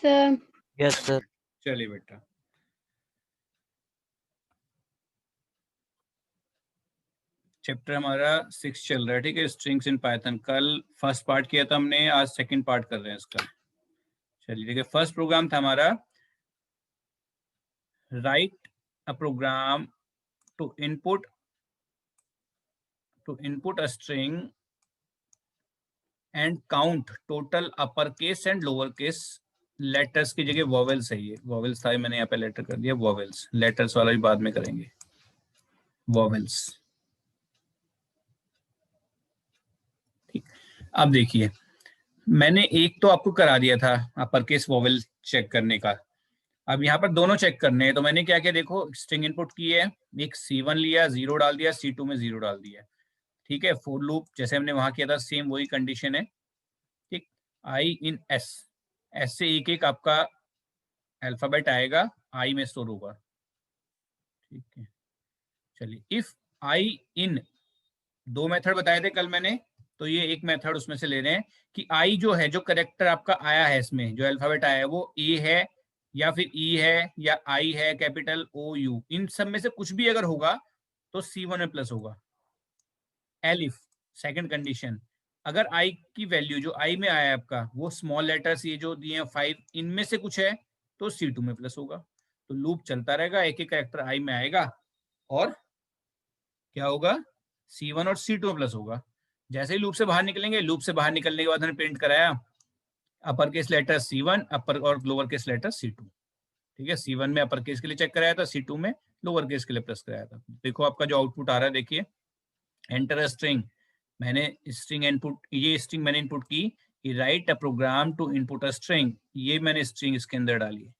Sir. Yes sir. चलिए बेटा, chapter हमारा 6 चल रहा है, ठीक है, स्ट्रिंग्स इन पाइथन। कल फर्स्ट पार्ट किया था हमने, आज सेकंड पार्ट कर रहे हैं इसका। चलिए ठीक है, फर्स्ट प्रोग्राम था हमारा write a program to input a string and count total upper case and lower case letters की जगह वॉवेल्स है। ये वॉवेल्स था, मैंने यहाँ पे लेटर कर दिया वॉवेल्स, लेटर्स वाला भी बाद में करेंगे। वॉवेल्स, ठीक। अब देखिए, मैंने एक तो आपको करा दिया था अपर केस वॉवेल चेक करने का। अब यहाँ पर दोनों चेक करने हैं, तो मैंने क्या किया, देखो स्ट्रिंग इनपुट की है, एक C1 लिया, 0 डाल दिया, C2 में 0 डाल दिया, ठीक है। फॉर लूप जैसे हमने वहां किया था, सेम वही कंडीशन है, ठीक। आई इन एस, एस से एक एक आपका अल्फाबेट आएगा, आई में स्टोर होगा, ठीक है। चलिए, इफ आई इन, दो मेथड बताए थे कल मैंने, तो ये एक मेथड उसमें से ले रहे हैं कि आई जो है, जो करेक्टर आपका आया है इसमें, जो अल्फाबेट आया है वो ए है या फिर ई है या आई है, कैपिटल ओ यू, इन सब में से कुछ भी अगर होगा तो C1 में प्लस होगा। एलिफ, सेकंड कंडीशन, अगर आई की वैल्यू जो आई में आया है आपका वो स्मॉल लेटर्स ये जो दिए हैं 5, इनमें से कुछ है तो C2 में प्लस होगा। तो लूप चलता रहेगा, एक एक कैरेक्टर आई में आएगा और क्या होगा, C1 और C2 में प्लस होगा। जैसे ही लूप से बाहर निकलेंगे, लूप से बाहर निकलने के बाद हमने प्रिंट कराया अपर केस लेटर C1, अपर और लोअर केस लेटर C2, ठीक है। C1 में अपर केस के लिए चेक कराया था, C2 में लोअर केस के लिए प्लस कराया था। देखो आपका जो आउटपुट आ रहा है, देखिए, एंटर अ स्ट्रिंग, मैंने स्ट्रिंग इनपुट, ये स्ट्रिंग मैंने इनपुट की, write a program to input a string, ये मैंने स्ट्रिंग इसके अंदर डाली है।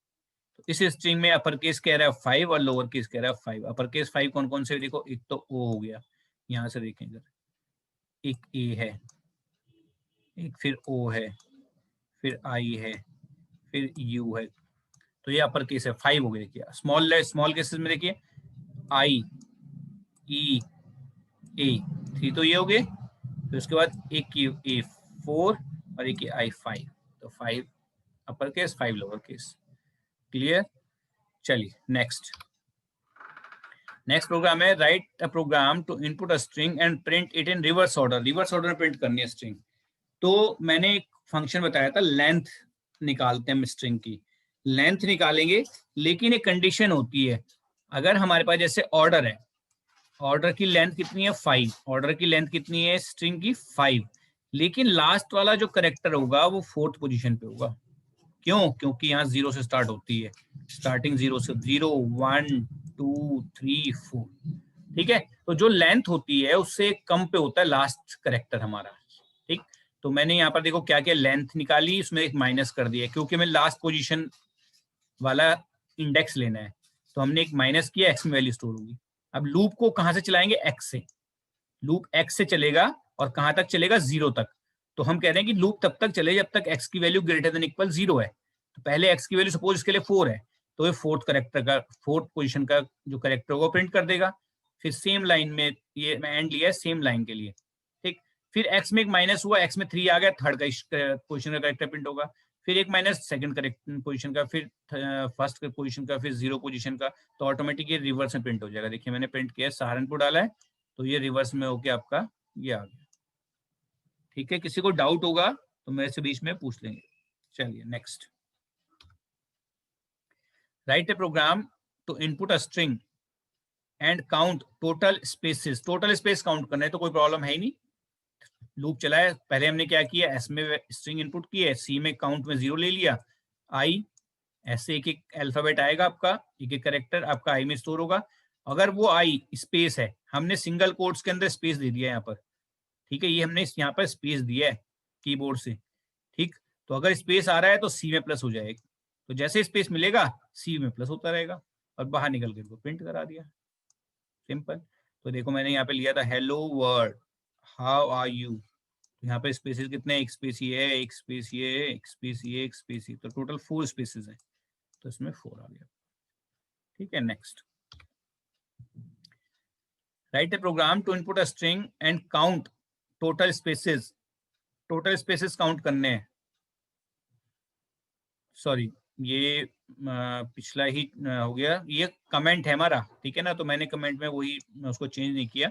तो इस स्ट्रिंग में अपर केस कह रहा है 5 और लोअर केस कह रहा है 5। अपर केस 5 कौन कौन से, देखो, एक तो ओ हो गया, यहाँ से देखेंगे, एक ए है, एक फिर ओ है, फिर आई है, फिर यू है, तो ये अपर केस है, 5 हो गए। देखिए स्मॉल केसेस में देखिए आई, ई, ए, 3 तो ये हो गए, फिर उसके बाद एक ए 4 और एक आई 5, तो 5 upper case 5 lower case. Clear? चलिए नेक्स्ट प्रोग्राम है write a program to input a string and print it in reverse order. Reverse order में प्रिंट करनी है स्ट्रिंग। तो मैंने एक फंक्शन बताया था, लेंथ निकालते हैं हम स्ट्रिंग की, लेंथ निकालेंगे, लेकिन एक कंडीशन होती है, अगर हमारे पास जैसे ऑर्डर है, ऑर्डर की लेंथ कितनी है 5, ऑर्डर की लेंथ कितनी है स्ट्रिंग की 5, लेकिन लास्ट वाला जो करेक्टर होगा वो 4th पोजीशन पे होगा। क्यों? क्योंकि यहाँ 0 से स्टार्ट होती है, स्टार्टिंग 0 से, 0 1 2 3 4, ठीक है। तो जो लेंथ होती है उससे कम पे होता है लास्ट करेक्टर हमारा, ठीक। तो मैंने यहाँ पर देखो क्या क्या लेंथ निकाली, उसमें एक माइनस कर दिया, क्योंकि मैं लास्ट पोजीशन वाला इंडेक्स लेना है, तो हमने एक माइनस किया, एक्स में वैल्यू स्टोर होगी। अब लूप को कहां से चलाएंगे, एक्स से, लूप एक्स से चलेगा और कहां तक चलेगा, 0 तक। तो हम कह रहे हैं कि लूप तब तक चले जब तक एक्स की वैल्यू ग्रेटर देन इक्वल 0 है। तो पहले एक्स की वैल्यू सपोज इसके लिए 4 है, तो ये 4th पोजीशन का जो करेक्टर होगा प्रिंट कर देगा। फिर सेम लाइन में, ये मैं एंड लिया है सेम लाइन के लिए, ठीक। फिर एक्स में एक माइनस हुआ, एक्स में 3 आ गया, 3rd पोजीशन का करेक्टर प्रिंट होगा। फिर एक माइनस 2nd करेक्ट पोजीशन का, फिर 1st पोजीशन का, फिर 0 पोजीशन का, तो ऑटोमेटिक ये रिवर्स में प्रिंट हो जाएगा। देखिए मैंने प्रिंट किया, सहारनपुर डाला है, तो ये रिवर्स में होके आपका ये आ गया, ठीक है। किसी को डाउट होगा तो मेरे से बीच में पूछ लेंगे। चलिए next, write a program to input a string and count total spaces. Total space count करना है तो कोई प्रॉब्लम है ही नहीं, लूप चला है। पहले हमने क्या किया, एस में स्ट्रिंग इनपुट की है, सी में काउंट में 0 ले लिया, आई, ऐसे एक एक अल्फाबेट आएगा आपका, एक एक करेक्टर आपका आई में स्टोर होगा। अगर वो आई स्पेस है, हमने सिंगल कोट्स के अंदर स्पेस दे दिया है यहाँ पर, ठीक है, ये हमने यहाँ पर स्पेस दिया है कीबोर्ड से, ठीक। तो अगर स्पेस आ रहा है तो सी में प्लस हो जाएगा, तो जैसे स्पेस मिलेगा सी में प्लस होता रहेगा, और बाहर निकल के इसको प्रिंट करा दिया, सिंपल। तो देखो मैंने यहाँ पे लिया था hello world how are you, यहाँ पे स्पेसेस कितने, एक स्पेस ये है, एक स्पेस ये, एक स्पेस ये, एक स्पेस ये, तो टोटल 4 स्पेसेस है, तो इसमें 4 आ गया, ठीक है। Next, write a program to input a string and count total spaces. Total spaces count करने हैं, सॉरी, ये पिछला ही हो गया, ये कमेंट है हमारा, ठीक है ना, तो मैंने कमेंट में वही उसको चेंज नहीं किया।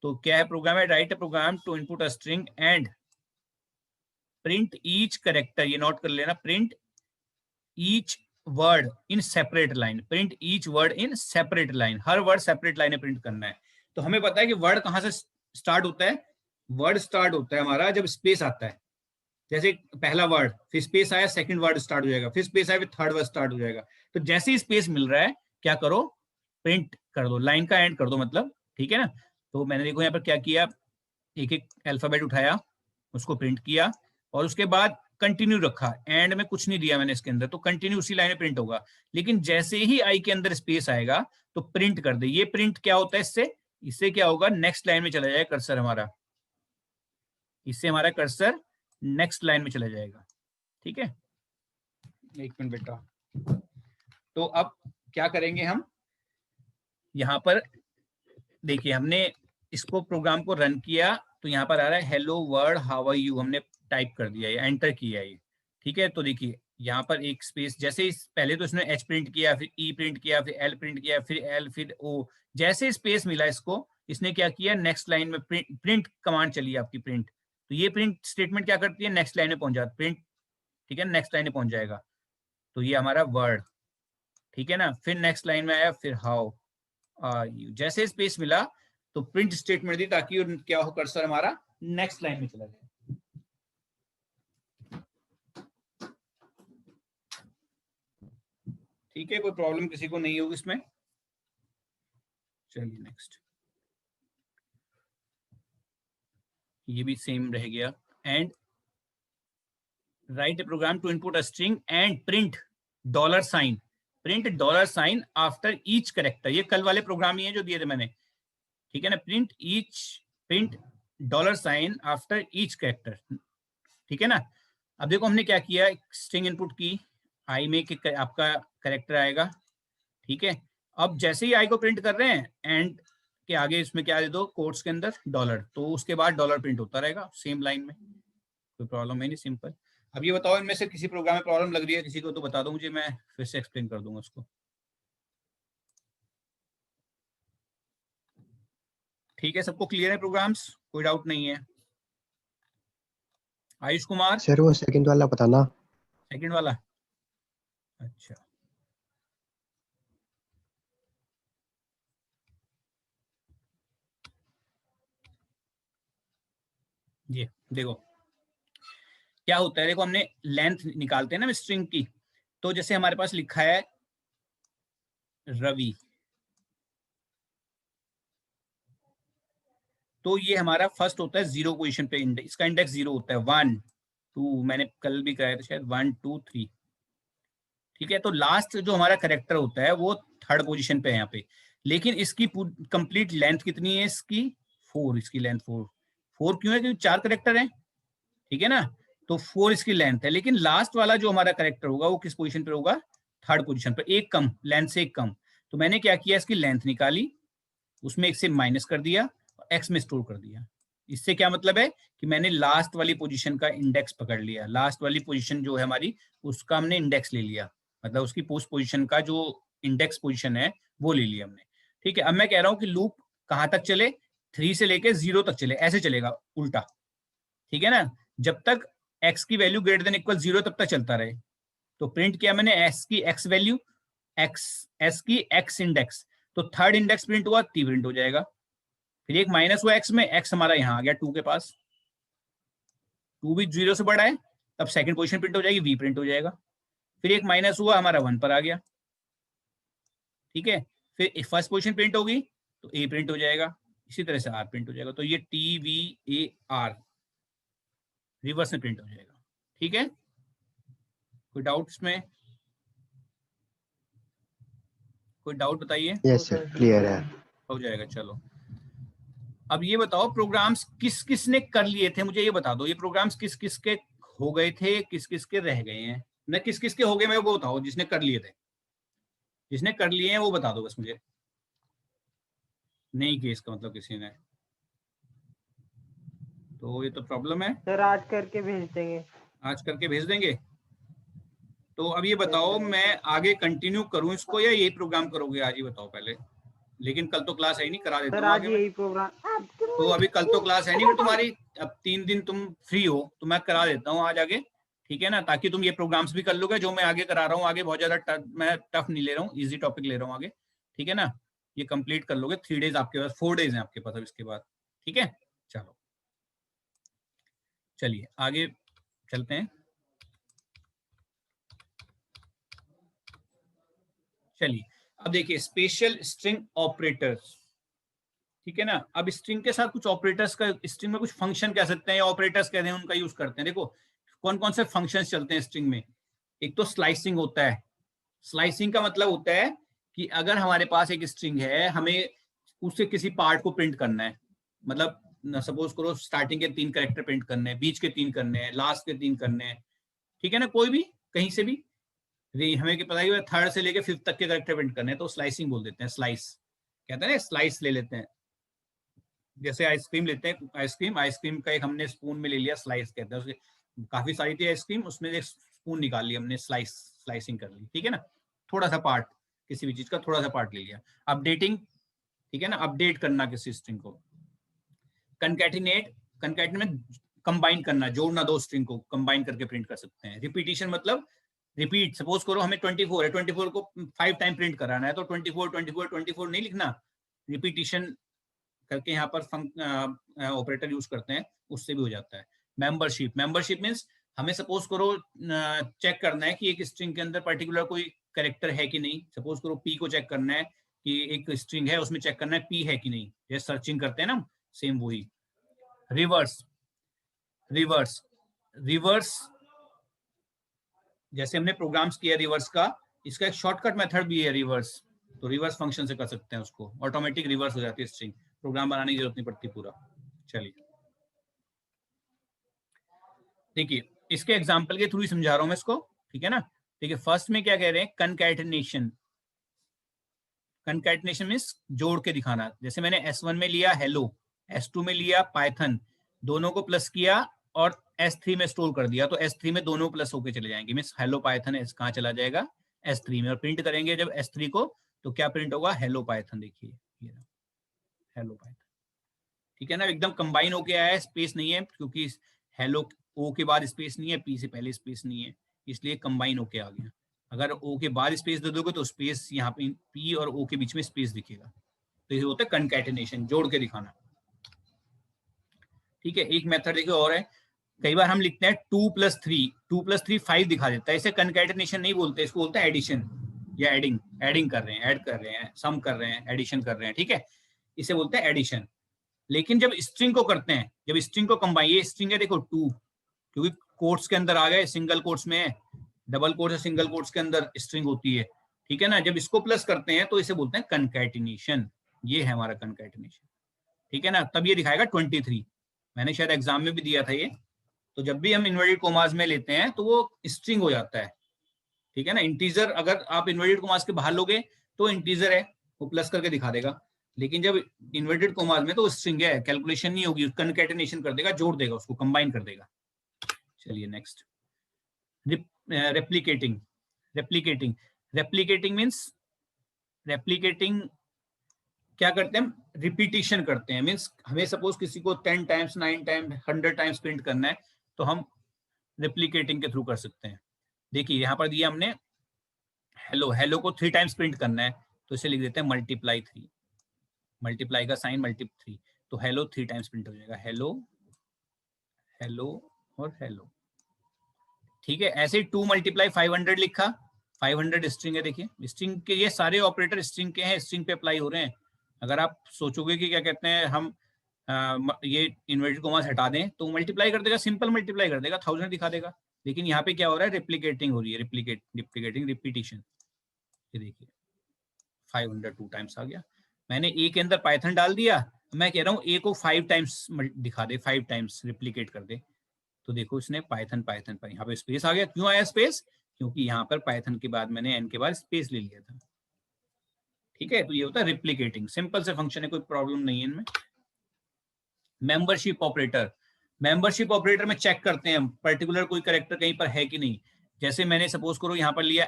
तो क्या है प्रोग्राम है, write a program to input a string and print each character, ये नोट कर लेना, print each word in separate line, print each word in separate line, हर वर्ड सेपरेट लाइन में प्रिंट करना है। तो हमें पता है कि वर्ड कहाँ से स्टार्ट होता है, वर्ड स्टार्ट होता है हमारा जब स्पेस आता है, जैसे पहला वर्ड फिर स्पेस आया, सेकंड वर्ड स्टार्ट हो जाएगा, फिर स्पेस आया, फिर थर्ड वर्ड स्टार्ट हो जाएगा। तो जैसे ही स्पेस मिल रहा है क्या करो, प्रिंट कर दो, लाइन का एंड कर दो मतलब, ठीक है ना। तो मैंने देखो यहाँ पर क्या किया, एक एक अल्फाबेट उठाया, उसको प्रिंट किया, और उसके बाद कंटिन्यू रखा, एंड में कुछ नहीं दिया मैंने इसके अंदर, तो कंटिन्यू उसी लाइन में प्रिंट होगा। लेकिन जैसे ही आई के अंदर स्पेस आएगा तो प्रिंट कर दे। ये प्रिंट क्या होता है, इससे इससे क्या होगा, नेक्स्ट लाइन में चला जाएगा कर्सर हमारा, इससे हमारा कर्सर नेक्स्ट लाइन में चला जाएगा, ठीक है। एक मिनट बेटा, तो अब क्या करेंगे हम, यहाँ पर देखिए हमने इसको प्रोग्राम को रन किया, तो यहाँ पर आ रहा है hello world how are you, हमने टाइप कर दिया, ये एंटर किया ये, ठीक है। तो देखिए यहाँ पर एक स्पेस, जैसे इस पहले तो इसने एच प्रिंट किया, फिर ई प्रिंट किया, फिर एल प्रिंट किया, फिर एल, फिर ओ, जैसे स्पेस मिला इसको, इसने क्या किया, नेक्स्ट लाइन में प्रिंट कमांड चली आपकी, प्रिंट। तो ये प्रिंट स्टेटमेंट क्या करती है, नेक्स्ट लाइन में पहुंच जाता, प्रिंट, ठीक है, नेक्स्ट लाइन में पहुंच जाएगा। तो ये हमारा वर्ड, ठीक है ना। फिर नेक्स्ट लाइन में आया, फिर हाउ आर यू, जैसे स्पेस मिला तो प्रिंट स्टेटमेंट दी, ताकि क्या हो, कर्सर हमारा नेक्स्ट लाइन में चला जाए। ठीक है, कोई प्रॉब्लम किसी को नहीं होगी इसमें। चलिए नेक्स्ट, ये भी सेम रह गया, and write a program to input a string and print dollar sign, print dollar sign after each character, ये कल वाले प्रोग्राम ही है जो दिए थे मैंने, ठीक है ना। Print dollar sign after each character, ठीक है ना। अब देखो हमने क्या किया, स्ट्रिंग इनपुट की, आई में आपका कैरेक्टर आएगा, ठीक है। अब जैसे ही आई को प्रिंट कर रहे हैं, एंड के आगे इसमें क्या दे दो, कोट्स के अंदर डॉलर, तो उसके बाद डॉलर प्रिंट होता रहेगा सेम लाइन में, कोई प्रॉब्लम है नहीं, सिंपल। अब ये बताओ इनमें से किसी प्रोग्राम में प्रॉब्लम लग रही है किसी को, तो बता दो मुझे, मैं फिर से एक्सप्लेन कर दूंगा उसको। ठीक है, सबको क्लियर है प्रोग्राम्स, कोई डाउट नहीं है। आयुष कुमार, सर वो सेकंड वाला बताना। सेकंड वाला, अच्छा ये देखो क्या होता है, देखो हमने लेंथ निकालते हैं ना स्ट्रिंग की, तो जैसे हमारे पास लिखा है रवि, तो ये हमारा फर्स्ट होता है जीरो पोजीशन पे, इसका इंडेक्स जीरो होता है, 1 2, मैंने कल भी कराया था शायद, 1 2 3, ठीक है। तो लास्ट जो हमारा करेक्टर होता है वो थर्ड पोजीशन पे है यहाँ पे, लेकिन इसकी कंप्लीट लेंथ कितनी है इसकी, 4, इसकी लेंथ 4, 4 क्यों है, क्योंकि 4 करेक्टर है, ठीक है ना। तो 4 इसकी लेंथ है, लेकिन लास्ट वाला जो हमारा करेक्टर होगा वो किस पोजीशन पे होगा, थर्ड पोजीशन पे, एक कम, लेंथ से एक कम। तो मैंने क्या किया, इसकी लेंथ निकाली, उसमें एक से माइनस कर दिया, एक्स में स्टोर कर दिया। इससे क्या मतलब है कि मैंने लास्ट वाली पोजीशन का इंडेक्स पकड़ लिया, लास्ट वाली पोजीशन जो है हमारी, उसका हमने इंडेक्स ले लिया, मतलब उसकी पोस्ट पोजीशन का जो इंडेक्स पोजीशन है वो ले लिया हमने, ठीक है। अब मैं कह रहा हूं कि लूप कहां तक चले, 3 से लेके 0 तक चले, ऐसे चलेगा उल्टा, ठीक है ना। जब तक एक्स की वैल्यू ग्रेटर देन इक्वल 0 तब तक चलता रहे। तो प्रिंट किया मैंने एस की एक्स वैल्यू, एक्स, एस की एक्स इंडेक्स, तो थर्ड इंडेक्स प्रिंट हुआ, टी प्रिंट हो जाएगा। फिर एक माइनस हुआ एक्स में, एक्स हमारा यहाँ आ गया 2 के पास, 2 भी 0 से बड़ा है, तब सेकंड पोजीशन प्रिंट हो जाएगी, वी प्रिंट हो जाएगा। फिर एक माइनस हुआ हमारा 1 पर आ गया, ठीक है। फिर फर्स्ट पोजीशन प्रिंट होगी तो ए प्रिंट हो जाएगा, इसी तरह से आर प्रिंट हो जाएगा। तो ये T V A R reverse में प्रिंट हो जाएगा, ठीक है। कोई डाउट इसमें, कोई डाउट बताइए। यस सर, क्लियर है। हो जाएगा, चलो। अब ये बताओ प्रोग्राम्स किस किस ने कर लिए थे, मुझे ये बता दो, ये प्रोग्राम्स किस किस के हो गए थे, किस किस के रह गए हैं, न किस किस के हो गए, मैं वो बताओ जिसने कर लिए थे, जिसने कर लिए हैं वो बता दो बस मुझे, नहीं किए इसका मतलब किसी ने, तो ये तो प्रॉब्लम है। सर आज करके भेज देंगे। आज करके भेज देंगे, तो अब ये बताओ मैं आगे कंटिन्यू करूं इसको या यही प्रोग्राम करोगे आज? ही बताओ पहले। लेकिन कल तो क्लास है नहीं, करा देता सर हूँ आज आगे मैं। यही प्रोग्राम। तो अभी कल तो क्लास है नहीं फिर तुम्हारी, अब 3 दिन तुम फ्री हो तो मैं करा देता हूँ आज आगे, ठीक है ना, ताकि तुम ये प्रोग्राम्स भी कर लोगे जो मैं आगे करा रहा हूँ। आगे बहुत ज्यादा मैं टफ नहीं ले रहा हूँ, इजी टॉपिक ले रहा हूँ आगे, ठीक है ना। ये कंप्लीट कर लोगे, 3 डेज आपके पास, 4 डेज हैं आपके पास अब इसके बाद, ठीक है। चलो चलिए आगे चलते हैं। चलिए अब देखिए स्पेशल स्ट्रिंग ऑपरेटर्स, ठीक है ना। अब स्ट्रिंग के साथ कुछ ऑपरेटर्स का, स्ट्रिंग में कुछ फंक्शन कह सकते हैं या ऑपरेटर्स कहते हैं, उनका यूज करते हैं। देखो कौन कौन से फंक्शंस चलते हैं स्ट्रिंग में। एक तो स्लाइसिंग होता है। स्लाइसिंग का मतलब होता है कि अगर हमारे पास एक स्ट्रिंग है, हमें उससे किसी पार्ट को प्रिंट करना है, मतलब सपोज करो स्टार्टिंग के 3 कैरेक्टर प्रिंट करने हैं, बीच के 3 करने हैं, लास्ट के 3 करने हैं, ठीक है ना, कोई भी कहीं से भी, हमें पता ही है 3rd से लेके 5th तक के कैरेक्टर प्रिंट करने हैं, तो स्लाइसिंग बोल देते हैं। स्लाइस कहते हैं ना, स्लाइस ले लेते हैं। जैसे आइसक्रीम लेते हैं, आइसक्रीम का एक हमने स्पून में ले लिया, स्लाइस कहते हैं। उसके काफी सारी थी आइसक्रीम, उसमें एक स्पून निकाल लिया हमने, स्लाइसिंग कर ली, ठीक है ना। थोड़ा सा पार्ट, किसी भी चीज का थोड़ा सा पार्ट ले लिया। अपडेटिंग, ठीक है ना, अपडेट करना किसी स्ट्रिंग को। कंकैटिनेट में कंबाइन करना, जोड़ना, 2 स्ट्रिंग को कंबाइन करके प्रिंट कर सकते हैं। रिपीटिशन मतलब रिपीट, सपोज करो हमें 24 है, 24 को 5 टाइम प्रिंट कराना है, तो 24 नहीं लिखना, रिपीटिशन करके यहाँ पर ऑपरेटर यूज करते हैं, उससे भी हो जाता है। मेंबरशिप मीन्स हमें सपोज करो चेक करना है कि एक स्ट्रिंग के अंदर पर्टिकुलर कोई कैरेक्टर है कि नहीं। सपोज करो पी को चेक करना है कि एक स्ट्रिंग है, उसमें चेक करना है पी है कि नहीं, जैसे सर्चिंग करते हैं ना, सेम वही। रिवर्स जैसे हमने प्रोग्राम्स किया रिवर्स का, इसका एक शॉर्टकट मेथड भी है रिवर्स, तो रिवर्स फंक्शन से कर सकते हैं उसको, ऑटोमेटिक रिवर्स हो जाती है स्ट्रिंग, प्रोग्राम बनाने की जरूरत नहीं पड़ती पूरा। चलिए देखिए इसके एग्जांपल के थ्रू ही समझा रहा हूं मैं इसको, ठीक है ना। देखिए फर्स्ट में क्या कह रहे हैं, कंकैटिनेशन मीन्स जोड़ के दिखाना। जैसे मैंने S1 में लिया हेलो, S2 में लिया पाइथन, दोनों को प्लस किया और S3 में स्टोर कर दिया, तो S3 में दोनों प्लस होके चले जाएंगे, मीन्स हेलो पाइथन कहाँ चला जाएगा, S3 में। और प्रिंट करेंगे जब S3 को, तो क्या प्रिंट होगा, हेलो पाइथन। देखिए ये हेलो पाइथन, ठीक है ना, एकदम कंबाइन होके आया है, स्पेस नहीं है, क्योंकि हेलो ओ के बाद स्पेस नहीं है, पी से पहले स्पेस नहीं है, इसलिए कंबाइन होके आ गया। अगर ओ के बाद स्पेस दे दोगे तो स्पेस यहाँ पे पी और ओ के बीच में स्पेस दिखेगा, तो ये होता है कंकैटिनेशन, जोड़ के दिखाना, ठीक है। एक मेथड देखिए और है, कई बार हम लिखते हैं 2 + 3 5 दिखा देता है, इसे कंकैटिनेशन नहीं बोलते, इसको बोलते हैं एडिशन या एडिंग कर रहे हैं, ऐड कर रहे हैं, सम कर रहे हैं, एडिशन कर रहे हैं, ठीक है, इसे बोलते हैं एडिशन। लेकिन जब स्ट्रिंग को करते हैं, जब स्ट्रिंग को कंबाइन, ये स्ट्रिंग है देखो 2, क्योंकि कोट्स के अंदर आ गए, सिंगल कोट्स में है, डबल कोट्स या सिंगल कोट्स के अंदर स्ट्रिंग होती है, ठीक है ना। जब इसको प्लस करते हैं तो इसे बोलते हैं कंकैटिनेशन, ये है हमारा कंकैटिनेशन, ठीक है ना। तब ये दिखाएगा 23, मैंने शायद एग्जाम में भी दिया था ये। तो जब भी हम इन्वर्टेड कोमास में लेते हैं तो वो स्ट्रिंग हो जाता है, ठीक है ना। इंटीजर अगर आप इन्वर्टेड कोमास के बाहर लोगे तो इंटीजर है, वो प्लस करके दिखा देगा, लेकिन जब इन्वर्टेड कोमास में तो स्ट्रिंग है, कैलकुलेशन नहीं होगी, कंकैटिनेशन कर देगा, जोड़ देगा, उसको कंबाइन कर देगा। चलिए नेक्स्ट, रेप्लिकेटिंग मींस क्या करते हैं, रिपीटिशन करते हैं। मींस हमें सपोज किसी को 10 टाइम्स 9 टाइम्स 100 टाइम्स प्रिंट करना है, तो हम रेप्लिकेटिंग के थ्रू कर सकते हैं। देखिए यहाँ पर दिया हमने हेलो को 3 टाइम्स प्रिंट करना है, तो इसे लिख देते हैं मल्टीप्लाई 3, मल्टीप्लाई का साइन मल्टीप्लाई 3, तो हेलो 3 टाइम्स प्रिंट हो जाएगा, हेलो और हेलो, ठीक है। ऐसे ही 2 × 500 लिखा, 500 स्ट्रिंग है, देखिए स्ट्रिंग के ये सारे ऑपरेटर स्ट्रिंग के हैं, स्ट्रिंग पे अप्लाई हो रहे हैं। अगर आप सोचोगे कि क्या कहते हैं हम ये इन्वर्टेड कोमास हटा दें तो मल्टीप्लाई कर देगा, सिंपल मल्टीप्लाई कर देगा, 1000 दिखा देगा। लेकिन यहाँ पे क्या हो रहा है, रेप्लिकेटिंग हो रही है, रिप्लिकेटिंग रिपीटिशन। ये देखिए 500 2 टाइम्स आ गया, मैंने ए के अंदर पाइथन डाल दिया, मैं कह रहा हूँ ए को 5 टाइम्स दिखा दे, 5 टाइम्स रिप्लिकेट कर दे, तो देखो इसने पाइथन पर यहाँ पे स्पेस आ गया। क्यों आया स्पेस, क्योंकि यहाँ पर पाइथन के बाद मैंने एन के बाद स्पेस ले लिया था, ठीक है। तो ये होता है रिप्लिकेटिंग, सिंपल से फंक्शन है, कोई प्रॉब्लम नहीं है इनमें। मेंबरशिप ऑपरेटर में चेक करते हैं पर्टिकुलर कोई कैरेक्टर कहीं पर है कि नहीं। जैसे मैंने सपोज करो यहाँ पर लिया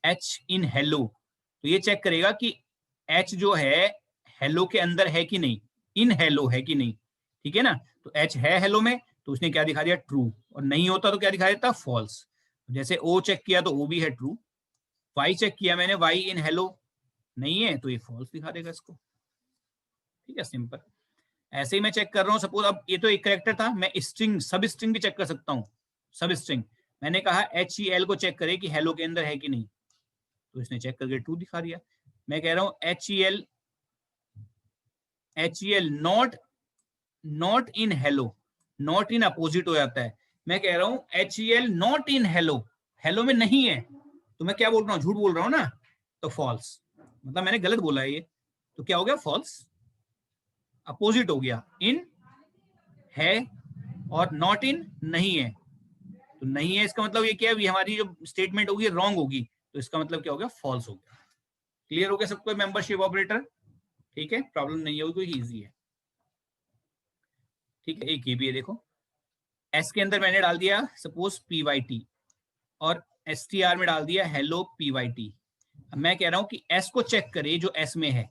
एच इन हेलो, तो ये चेक करेगा कि एच जो है हेलो के अंदर है कि नहीं, इन हेलो है कि नहीं, ठीक है ना। तो एच है हेलो में, तो उसने क्या दिखा दिया, ट्रू, और नहीं होता तो क्या दिखा देता, फॉल्स। जैसे ओ चेक किया तो ओ भी है ट्रू, वाई चेक किया मैंने, वाई इन हेलो नहीं है तो ये फॉल्स दिखा देगा इसको, ठीक है, सिंपल। ऐसे ही मैं चेक कर रहा हूँ, सपोज अब ये तो एक करेक्टर था, मैं स्ट्रिंग सब स्ट्रिंग भी चेक कर सकता हूँ। सब स्ट्रिंग मैंने कहा HEL को चेक करे कि हेलो के अंदर है कि नहीं, तो इसने चेक करके ट्रू दिखा दिया। मैं कह रहा हूँ HEL not in hello, not in opposite हो जाता है। मैं कह रहा हूँ HEL not in hello, hello में नहीं है, तो मैं क्या बोल रहा हूँ, झूठ बोल रहा हूँ ना, तो फॉल्स, मतलब मैंने गलत बोला है ये, तो क्या हो गया, फॉल्स, अपोजिट हो गया, इन है और नॉट इन नहीं है, तो नहीं है इसका मतलब ये क्या है, हमारी जो स्टेटमेंट होगी रॉन्ग होगी, तो इसका मतलब क्या हो गया, फॉल्स हो गया। क्लियर हो गया सबको मेंबरशिप ऑपरेटर, ठीक है, प्रॉब्लम नहीं होगी, कोई इजी है, ठीक है। एक ये भी है, देखो एस के अंदर मैंने डाल दिया सपोज PYT और STR में डाल दिया हेलो PYT। अब मैं कह रहा हूं कि एस को चेक करे जो एस में है,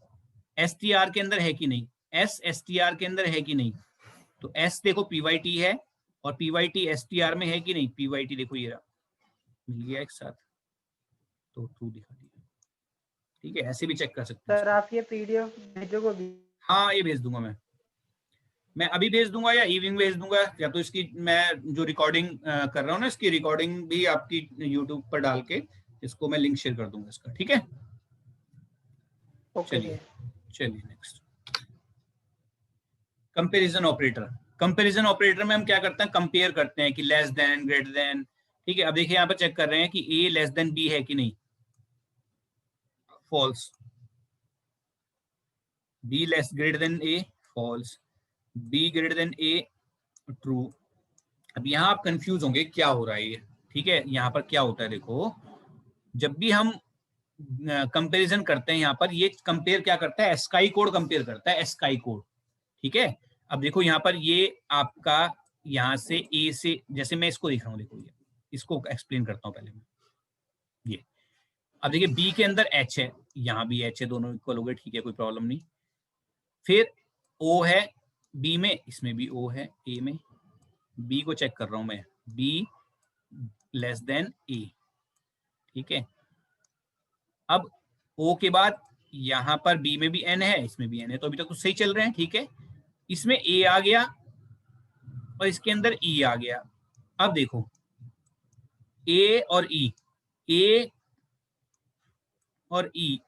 STR के अंदर है कि नहीं, एस STR के अंदर है कि नहीं, तो एस देखो PYT है और PYT STR में है कि नहीं, PYT देखो ये रहा, मिल गया एक साथ, तो ट्रू दिखा दिया, ठीक है। ऐसे भी चेक कर सकते हैं सर इसको। आप ये PDF भेजोगे? हाँ ये भेज दूंगा मैं अभी भेज दूंगा या इवनिंग भेज दूंगा, या तो इसकी मैं जो रिकॉर्डिंग कर रहा हूँ ना, इसकी रिकॉर्डिंग भी आपकी यूट्यूब पर डाल के इसको मैं लिंक शेयर कर दूंगा इसका, ठीक है। ओके चलिए सर। चलिए next, comparison operator. Comparison operator में हम क्या करते हैं, कंपेयर करते हैं कि लेस देन, ग्रेटर देन, ठीक है। अब देखिए यहाँ पर चेक कर रहे हैं कि A लेस देन B है कि नहीं, false, B less greater than A, false, B greater than A, true. अब यहाँ आप कंफ्यूज होंगे क्या हो रहा है ये, ठीक है। यहाँ पर क्या होता है, देखो जब भी हम कंपैरिजन करते हैं, यहाँ पर ये कंपेयर क्या करता है, एस्काई कोड कंपेयर करता है, एस्काई कोड, ठीक है। अब देखो यहाँ पर ये आपका यहाँ से ए से, जैसे मैं इसको देख रहा हूँ, देखो ये इसको एक्सप्लेन करता हूँ पहले मैं, ये अब देखिए बी के अंदर एच है, यहाँ भी एच है, दोनों इक्वल हो गए, ठीक है, कोई प्रॉब्लम नहीं। फिर ओ है बी में, इसमें भी ओ है ए में, बी को चेक कर रहा हूं मैं, बी लेस देन ए, ठीक है। अब ओ के बाद यहां पर बी में भी एन है, इसमें भी एन है, तो अभी तक तो सही चल रहे हैं, ठीक है। इसमें ए आ गया और इसके अंदर ई आ गया। अब देखो ए और ई, ए और ई,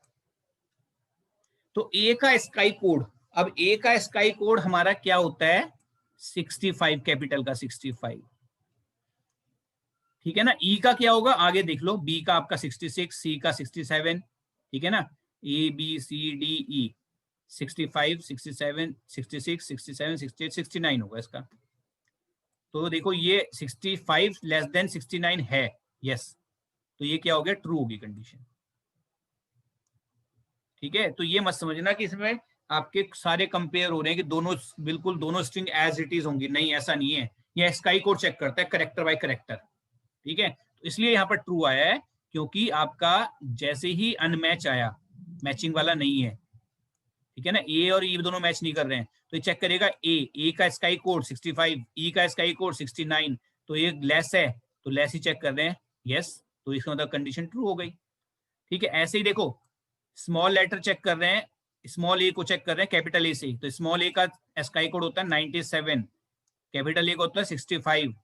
तो ए का स्काई कोड, अब ए का स्काई कोड हमारा क्या होता है, 65, कैपिटल का 65, ठीक है ना। ई का क्या होगा आगे देख लो, बी का आपका 66, सी का 67, ठीक है ना, ABCDE 65, 67, 66, 67, 68, 69 होगा इसका। तो देखो ये 65 लेस देन 69 है, यस, तो ये क्या हो गया, ट्रू होगी कंडीशन, ठीक है। तो ये मत समझना कि इसमें आपके सारे कंपेयर हो रहे हैं कि दोनों बिल्कुल दोनों स्ट्रिंग एज इट इज होंगी, नहीं ऐसा नहीं है, ये स्काई कोड चेक करता है करेक्टर बाय करेक्टर, ठीक है। तो इसलिए यहाँ पर ट्रू आया है, क्योंकि आपका जैसे ही अनमैच आया, मैचिंग वाला नहीं है, ठीक है ना, ए और ई दोनों मैच नहीं कर रहे हैं, तो ये चेक करेगा ए का स्काई कोड 65, ई का स्काई कोड 69, तो ये लेस है, तो लेस ही चेक कर रहे हैं, यस, तो इसका मतलब कंडीशन ट्रू हो गई, ठीक है। ऐसे ही देखो स्मॉल लेटर चेक कर रहे हैं, स्मॉल ए को चेक कर रहे हैं कैपिटल ए से, तो स्मॉल ए का स्काई कोड होता है 97, कैपिटल ए का होता है 65,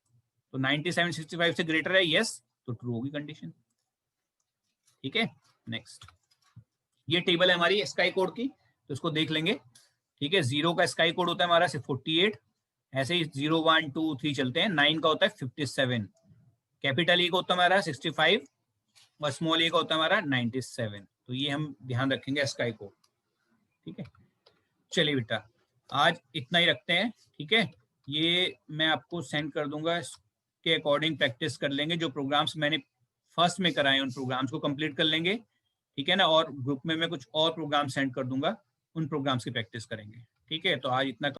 तो 97 65 से ग्रेटर है, यस, तो ट्रू होगी कंडीशन, ठीक है। नेक्स्ट, ये टेबल है हमारी स्काई कोड की, तो इसको देख लेंगे, ठीक है। 0 का स्काई कोड होता है हमारा 48, ऐसे ही 0 1 2 3 चलते हैं, 9 का होता है 57, कैपिटल ए का होता है हमारा 65 और स्मॉल ए का होता है हमारा 97, तो ये हम ध्यान रखेंगे स्काई कोड, ठीक है। चलिए बेटा आज इतना ही रखते हैं, ठीक है। ये मैं आपको सेंड कर दूंगा, इसके अकॉर्डिंग प्रैक्टिस कर लेंगे, जो प्रोग्राम्स मैंने फर्स्ट में कराए उन प्रोग्राम्स को कंप्लीट कर लेंगे, ठीक है ना, और ग्रुप में मैं कुछ और प्रोग्राम सेंड कर दूंगा, उन प्रोग्राम्स की प्रैक्टिस करेंगे, ठीक है। तो आज इतना